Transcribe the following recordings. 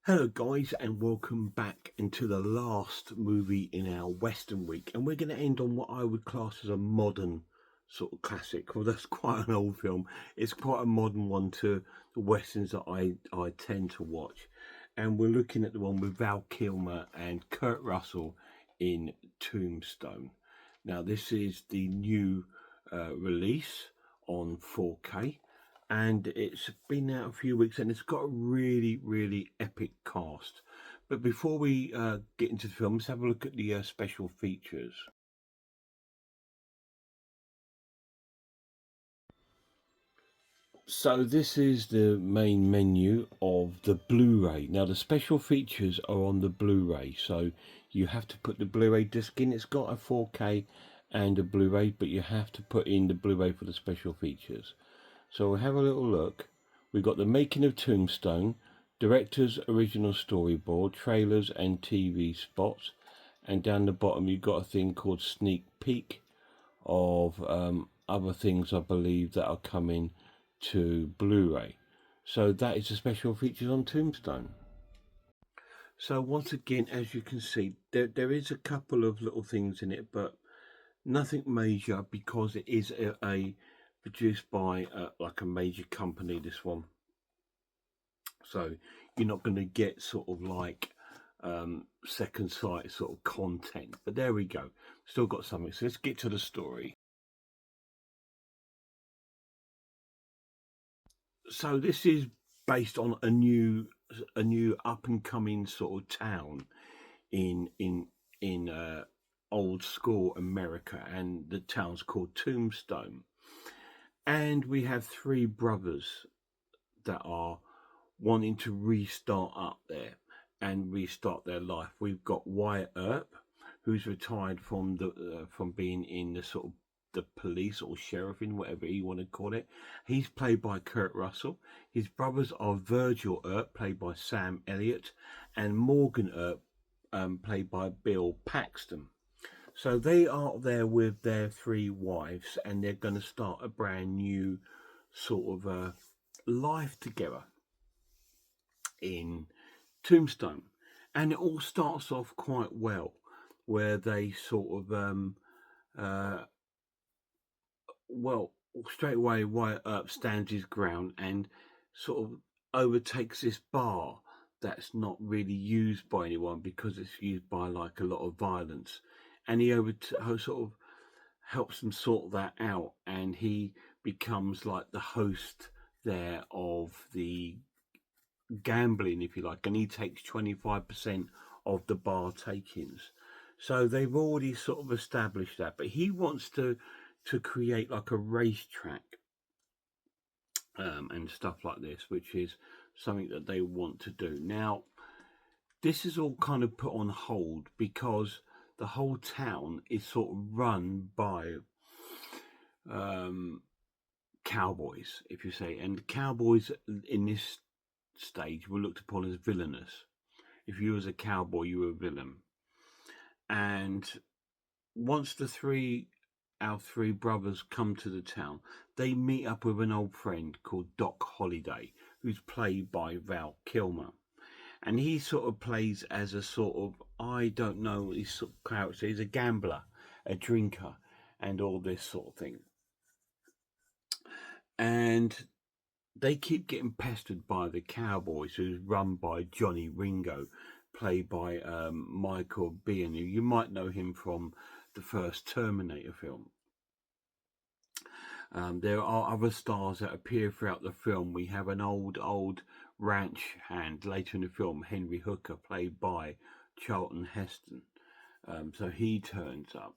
Hello guys, and welcome back into the last movie in our Western week, and we're going to end on what I would class as a modern sort of classic. Well, that's quite an old film. It's quite a modern one to the Westerns that I tend to watch, and we're looking at the one with Val Kilmer and Kurt Russell in Tombstone. Now this is the new release on 4K, and it's been out a few weeks, and it's got a really epic cast. But before we get into the film, let's have a look at the special features. So this is the main menu of the Blu-ray. Now the special features are on the Blu-ray, so you have to put the Blu-ray disc in. It's got a 4K and a Blu-ray, but you have to put in the Blu-ray for the special features. So we'll have a little look. We've got the making of Tombstone, director's original storyboard, trailers and TV spots, and down the bottom you've got a thing called sneak peek of other things I believe that are coming to Blu-ray. So that is the special features on Tombstone. So once again, as you can see, there is a couple of little things in it, but nothing major, because it is a produced by like a major company, this one. So you're not going to get sort of like second sight sort of content, but there we go, still got something. So let's get to the story. So this is based on a new up and coming sort of town in old school America, and the town's called Tombstone. And we have three brothers that are wanting to restart up there and restart their life. We've got Wyatt Earp, who's retired from the from being in the sort of the police or sheriff, in whatever you want to call it. He's played by Kurt Russell. His brothers are Virgil Earp, played by Sam Elliott, and Morgan Earp, played by Bill Paxton. So they are there with their three wives, and they're going to start a brand new sort of life together in Tombstone. And it all starts off quite well, where they sort of well, straight away Wyatt Earp stands his ground and sort of overtakes this bar that's not really used by anyone, because it's used by like a lot of violence, and he sort of helps them sort that out, and he becomes like the host there of the gambling, if you like, and he takes 25% of the bar takings. So they've already sort of established that, but he wants to create like a racetrack and stuff like this, which is something that they want to do. Now this is all kind of put on hold because the whole town is sort of run by cowboys, if you say, and the cowboys in this stage were looked upon as villainous. If you was a cowboy, you were a villain. And once our three brothers come to the town, they meet up with an old friend called Doc Holliday, who's played by Val Kilmer. And he sort of plays as a sort of, I don't know his sort of character. He's a gambler, a drinker, and all this sort of thing. And they keep getting pestered by the cowboys, who's run by Johnny Ringo, played by Michael Biehn, who you might know him from the first Terminator film. There are other stars that appear throughout the film. We have an old ranch hand later in the film, Henry Hooker, played by Charlton Heston. So he turns up.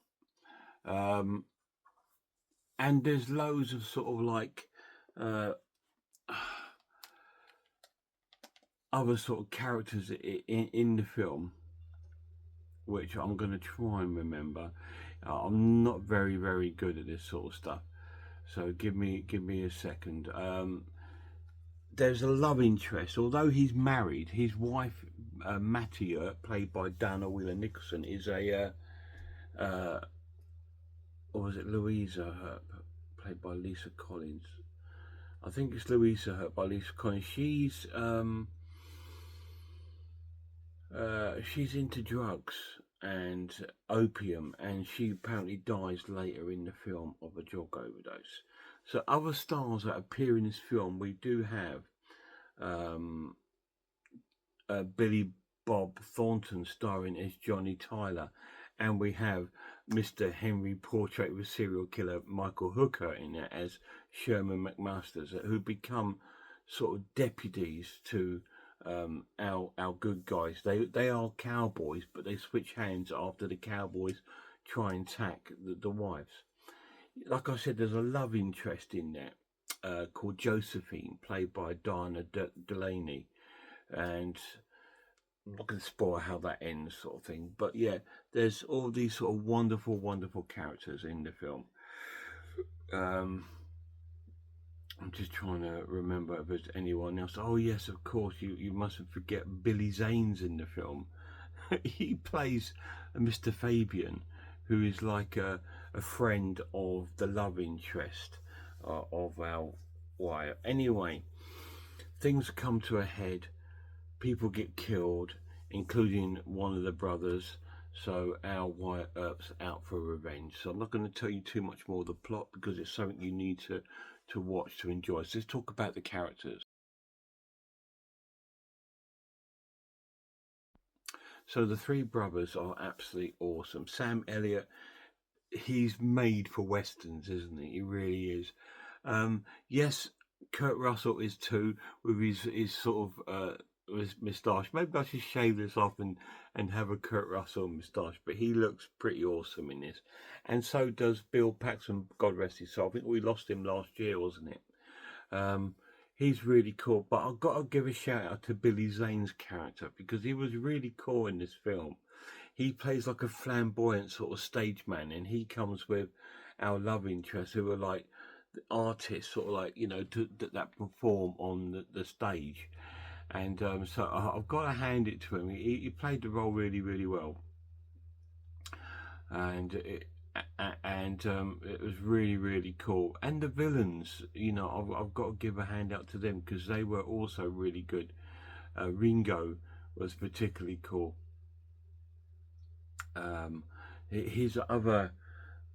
And there's loads of sort of like other sort of characters in the film, which I'm going to try and remember. I'm not very good at this sort of stuff, so give me a second. There's a love interest, although he's married. His wife, Mattie Earp, played by Dana Wheeler Nicholson, is a or was it Louisa Earp, played by Lisa Collins? I think it's Louisa Earp by Lisa Collins. She's she's into drugs and opium, and she apparently dies later in the film of a drug overdose. So other stars that appear in this film, we do have um, Billy Bob Thornton starring as Johnny Tyler, and we have Mr. Henry Portrait with serial killer Michael Hooker in it as Sherman McMasters, who become sort of deputies to our good guys. They are cowboys, but they switch hands after the cowboys try and attack the wives. Like I said, there's a love interest in that called Josephine, played by Diana Delaney, and I'm not going to spoil how that ends, sort of thing. But yeah, there's all these sort of wonderful, wonderful characters in the film. Um, I'm just trying to remember if there's anyone else. Oh yes, of course, you mustn't forget Billy Zane's in the film. He plays Mr. Fabian, who is like a friend of the love interest of our Wyatt. Anyway, things come to a head. People get killed, including one of the brothers. So our Wyatt Earp's out for revenge. So I'm not going to tell you too much more of the plot because it's something you need to watch to enjoy. So let's talk about the characters. So the three brothers are absolutely awesome. Sam Elliott, he's made for westerns, isn't he? He really is. Yes, Kurt Russell is too, with his sort of his moustache. Maybe I should shave this off and have a Kurt Russell moustache, but he looks pretty awesome in this. And so does Bill Paxton, God rest his soul. I think we lost him last year, wasn't it? Um, he's really cool. But I've got to give a shout out to Billy Zane's character because he was really cool in this film. He plays like a flamboyant sort of stage man, and he comes with our love interests who are like artists, sort of like, you know, that perform on the stage. And so I've got to hand it to him. He played the role really, really well, and it was really, really cool. And the villains, you know, I've got to give a hand out to them because they were also really good. Ringo was particularly cool. His other,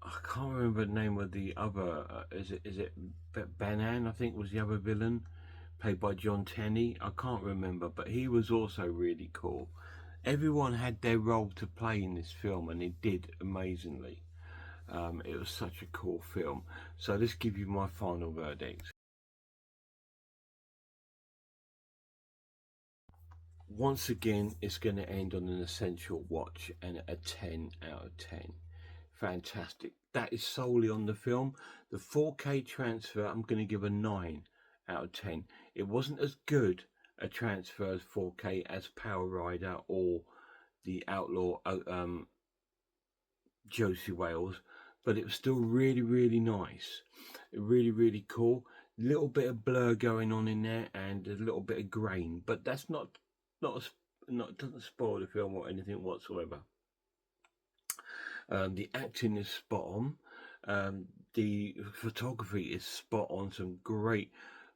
I can't remember the name of the other. Is it Banan? I think was the other villain, played by John Tenney. I can't remember, but he was also really cool. Everyone had their role to play in this film, and it did amazingly. It was such a cool film. So let's give you my final verdict. Once again, it's going to end on an essential watch and a 10 out of 10. Fantastic. That is solely on the film. The 4K transfer, I'm going to give a 9 out of 10. It wasn't as good a transfer as 4K as Power Rider or the Outlaw Josie Wales, but it was still really, really nice. Really, really cool. Little bit of blur going on in there and a little bit of grain, but that's not not doesn't spoil the film or anything whatsoever. The acting is spot on. The photography is spot on.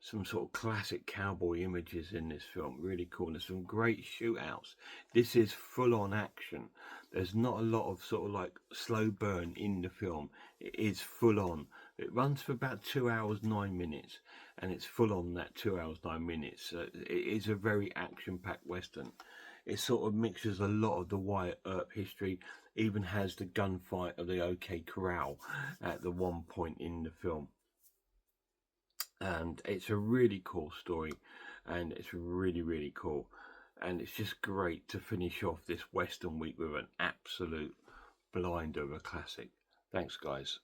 Some sort of classic cowboy images in this film. Really cool. There's some great shootouts. This is full on action. There's not a lot of sort of like slow burn in the film. It is full on. It runs for about 2 hours 9 minutes, and it's full on that 2 hours 9 minutes. It is a very action packed western. It sort of mixes a lot of the Wyatt Earp history, even has the gunfight of the OK Corral at the one point in the film. And it's a really cool story, and it's really, really cool. And it's just great to finish off this Western week with an absolute blinder of a classic. Thanks, guys.